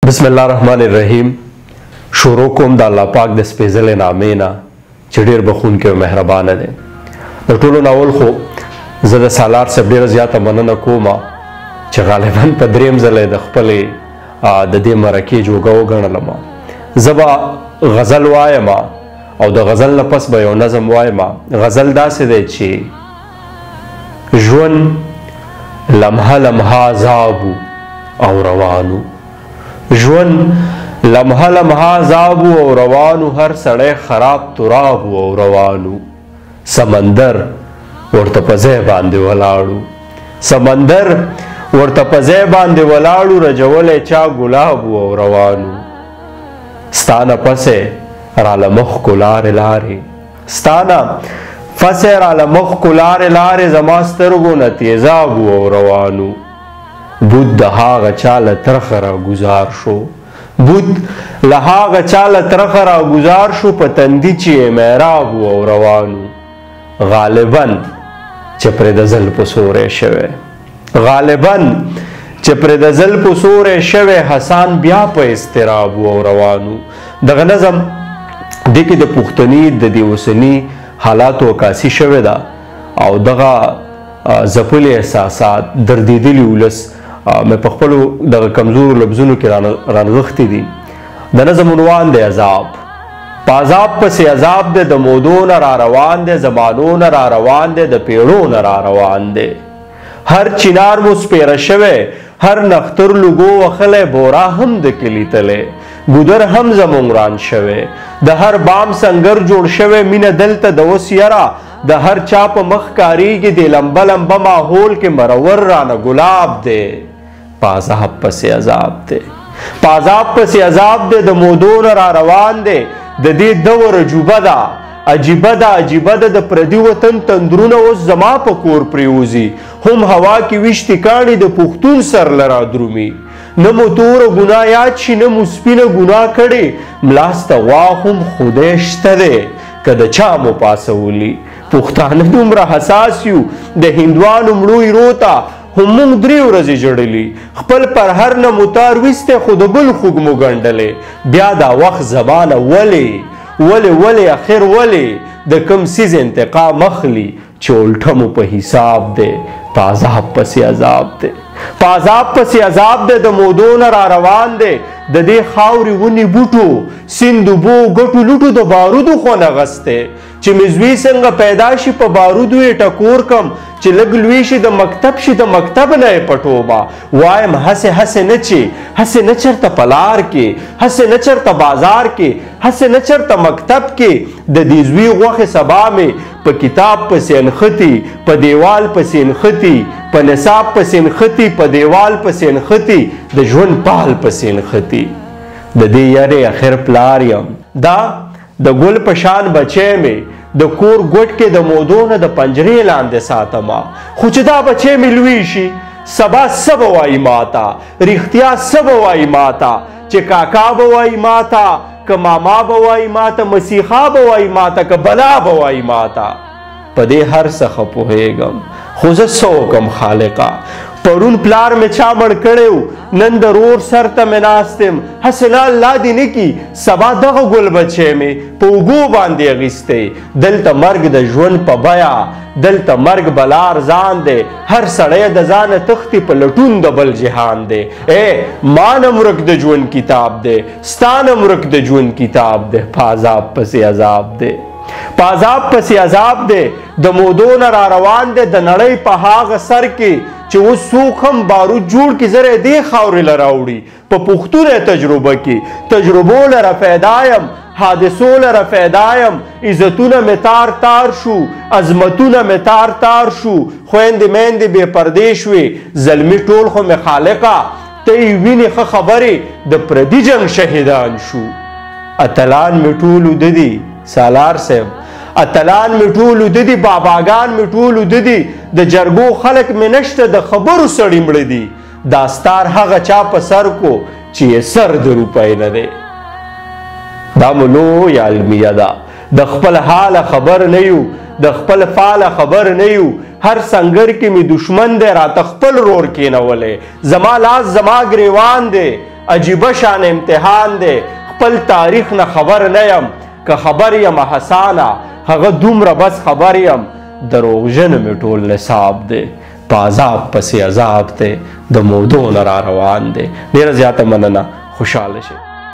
بسم الله الرحمن الرحیم. شروع کوم د الله پاک د سپېڅلې نامې نه چې ډېر بخښونکی او مهربانه دی. د ټولو نه اول خو زه د سالار صاحب ډېره زیاته مننه کوم چې غالبا په درېیم ځل یې د خپلې د دې مرکې جوګه وګڼلم. زه به غزل وایم او د غزل نه پس به یو نظم وایم. غزل داسې دی چې ژوند لمحه لمحه عذابو او روانو، ژوند لمحه لمحه عذابو او روانو، هر سړی خراب ترابو او روانو. سمندر ورته په ځای باندې ولاړو، سمندر ورته په ځای باندې ولاړو، رجولی چا ګلابو او روانو. ستا نه پسې راله مخکو لارې لارې، ستا نه پسې راله مخکو لارې لارې، زما سترګو نه تیزابو او روانو. بود د هاغه چا له ترخه راګزار شو، بود له هاغه چا له ترخه راګزار شو، په تندي چې یې محرابو او روانو. غالبا چې پرې د زلفو سوری شوی، غالبا چې پرې د زلفو سوری شوی، حسان بیا په اضطرابو او روانو. دغه نظم دې کې د پښتني د دې اوسني حالاتو عکاسي شوې ده او دغه ځپلي احساسات دردېدلي ولس مې په خپلو دغه کمزورو لفظونو کې رانغښتي دي. د نظم عنوان دی عذاب. په عذاب پسې عذاب دی، د مودو نه را روان دی، زمانو نه را روان دی، د پیړو نه را روان دی. هر چنار مو سپیره شوی، هر نختر لوګو وخلی، بورا هم د کلي تلی، ګودر هم زمونږ ران شوی، د هر بام سنگر جوړ شوی، مینه دلته د اوس یره د هر چا په مخ کاریږي، د لمبه لمبه ماحول کې مرور رانه ګلاب دی. په عذاب پسې عذاب دی، په عذاب پسې عذاب دی، د مودو نه را روان دی. د دې دور عجوبه ده، عجیبه ده، عجیبه ده، د پردي وطن تندرونه اوس زما په کور پرېوځي، هم هوا کې ویشتې کاڼي د پښتون سر له را درومي. نه مو توره ګناه یاد شي، نه مو سپینه ګناه کړې، ملاسته غوا هم خدای شته دی که د چا مو پاسولي. پښتانه دومره حساس یو د هندوانو مړو ایرو ته هم موږ 3 ورځې ژړلي، خپل پر هر نه مو تار ویستی خو د بل خوږ مو ګنډلی. بیا دا وخت زمانه ولې ولې اخر ولې د کم سیز انتقام اخلي چې الټه مو په حساب دی. په عذاب پسې عذاب دی، په عذاب پسې عذاب دی، د مودو نه را روان دی. د دې خاورې ونې بوټو سیند اوبو ګټو لوټو د بارودو خونه غستی، چې مزوي څنګه پیدا شي په بارودو یې ټکور کم، چې لږ لوی شي د مکتب شي د مکتب نه یې پټوبه. وایم هسې هسې نه چې هسې نه چېرته په لار کې، هسې نه چېرته بازار کې، هسې نه چېرته مکتب کې، د دې زوی غوښې سبا مې په کتاب پسې نښتي، په دیوال پسې نښتي، په نصاب پسې نښتي، په دیوال پسې نښتي، د ژوند پال پسې نښتي. د دې یارې اخر پلار یم، دا د ګل په شان بچی مې د کور ګوټ کې د مودو نه د پنجرې لاندې ساتمه. خو چې دا بچی مې لوی شي سبا څه به وایي ماته، رښتیا څه به وایي ماته، چې کاکا به وایي ماته، که ماما به وایي ماته، مسیحا به وایي ماته، که بلا به وایي ماته. په دې هر څه ښه پوهېږم خو زه څه وکړم خالقه. پرون پلار مې چا مړ کړی و، نن د رور سر ته مې ناست یم، هسې نه الله دې نه کي سبا دغه ګل بچی مې په اوږو باندې اخیستی. دلته مرګ د ژوند په بیه، دلته مرګ بلا ارزان دی، هر سړی د ځانه تښتي په لټون د بل جهان دی. ما نه ورک د ژوند کتاب دی، ستا نه ورک د ژوند کتاب دی. په عذاب پسې عذاب دی، په عذاب پسې عذاب دی، د مودو نه را روان دی، د نړۍ په هاغه سر کې چې اوس څوک هم بارود جوړ کړي زه یې دې خاورې له راوړي. په پښتون تجربه کې تجربو لره فیدا یم، حادثو لره فیدا یم، عزتونه مې تار تار شو، عظمتونه مې تار تار شو، خویندې میندې بې پردې شوې، زلمي ټول خو مې خالقه ته یې وینې ښه خبرې د پردي جنګ شهیدان شو. اتلان مې ټول وده دي سالار صاحب، اتلان مې ټول وده دي، باباګان مې ټول وده دي، د جرګو خلک مې نشته، د خبرو سړي مړه دي. دا ستار هغه چا په سر کو چې یې سر د روپۍ نه دی. دا مو لویه المیه ده، د خپل حاله خبر نه یو، د خپل فعاله خبر نه یو. هر سنگر کې می دشمن دی راته خپل رور کېنولی، زما لاس زما ګریوان دی، عجیبه شان امتحان دی خپل تاریخ نه خبر نه یم که خبر یم حسانه هغه دومره بس خبر یم دروغجن مې ټول نصاب دی په عذاب پسې عذاب دی د مودو نه را روان دی ډېره زیاته مننه خوشحاله شئ